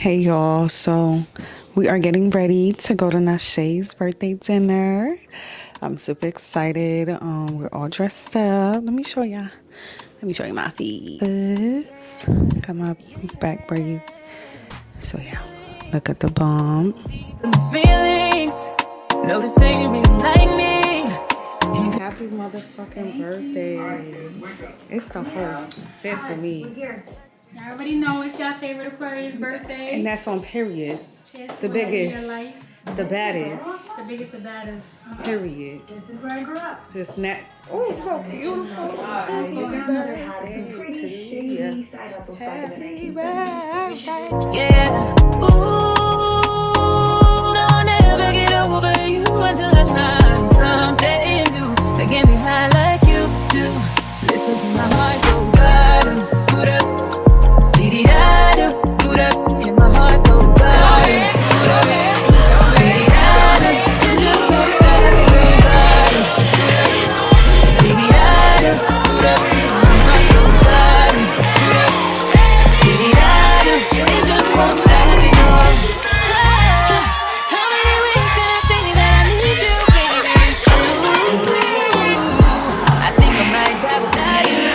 Hey y'all, so we are getting ready to go to Nashe's birthday dinner. I'm super excited. We're all dressed up. Let me show you my feet. This got my back braids. So yeah, look at the bump. Feelings, noticing you really like me. Happy motherfucking birthday. It's the whole fit for me. I already know it's your favorite Aquarius birthday. And that's on period. The biggest, the baddest. The biggest, the baddest. Period. This is where I grew up. Just not. Oh, so beautiful. Your grandmother had some pretty shady side hustles back in the 1970s. Yeah. Ooh, no, I'll never get over you until I find something new that get me high like you do. Listen to my heart go bottom. And my heart go bottom. You just won't stop me going bottom. My heart go bottom. It just won't stop me going. How many ways can I say that I need you, baby? It's true. I think I might die without you.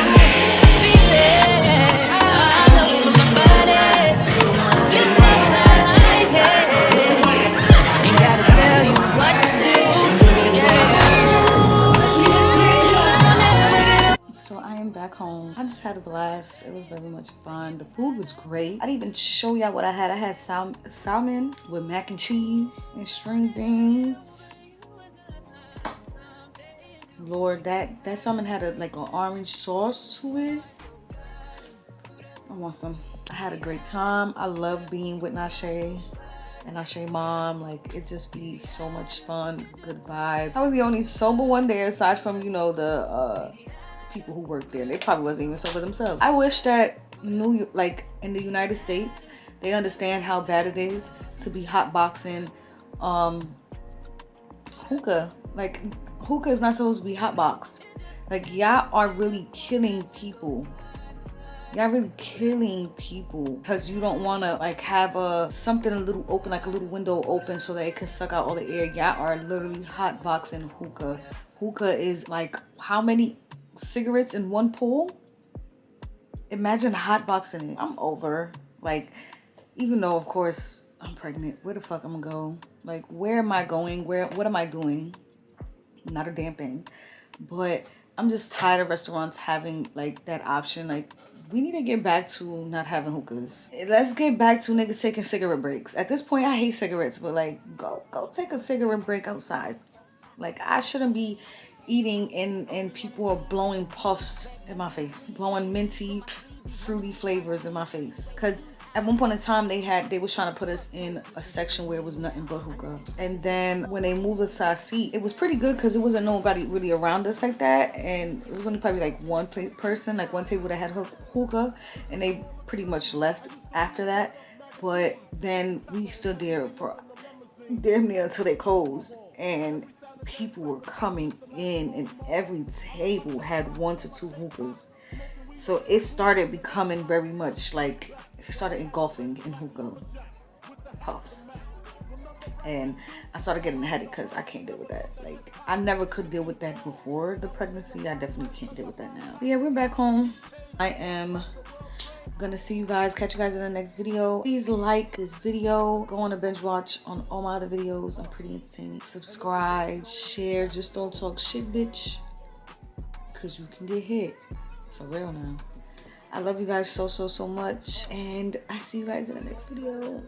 Feel it. I love you from my body. You know I like it. Ain't gotta tell you what to do. So I am back home. I just had a blast. It was very much fun. The food was great. I didn't even show y'all what I had. I had salmon with mac and cheese and string beans. Lord, that salmon had like an orange sauce to it. I want some. I had a great time. I love being with Nashe and Nashe mom. Like, it just be so much fun. It's a good vibe. I was the only sober one there aside from, you know, the people who worked there. They probably wasn't even sober themselves. I wish that like in the United States, they understand how bad it is to be hotboxing hookah. Like, hookah is not supposed to be hotboxed. Like, y'all are really killing people. Y'all really killing people because you don't want to like have something a little open, like a little window open so that it can suck out all the air. Y'all are literally hotboxing hookah. Hookah is like how many cigarettes in one pull? Imagine hotboxing it. I'm over. Like, even though of course I'm pregnant, where the fuck I'm gonna go? Like, where am I going? What am I doing? Not a damn thing. But I'm just tired of restaurants having like that option. Like, we need to get back to not having hookahs. Let's get back to niggas taking cigarette breaks. At this point, I hate cigarettes, but like, go take a cigarette break outside. Like, I shouldn't be eating and people are blowing puffs in my face, blowing minty, fruity flavors in my face. Cause at one point in time, they was trying to put us in a section where it was nothing but hookah. And then when they moved us to our seat, it was pretty good because it wasn't nobody really around us like that. And it was only probably like one person, like one table that had hookah. And they pretty much left after that. But then we stood there for damn near until they closed. And people were coming in and every table had 1 to 2 hookahs. So it started becoming very much like, it started engulfing in hookah puffs. And I started getting a headache because I can't deal with that. Like, I never could deal with that before the pregnancy. I definitely can't deal with that now. But yeah, we're back home. I am gonna see you guys, catch you guys in the next video. Please like this video. Go on a binge watch on all my other videos. I'm pretty entertaining. Subscribe, share. Just don't talk shit, bitch. Because you can get hit. For real now. I love you guys so much. And I see you guys in the next video.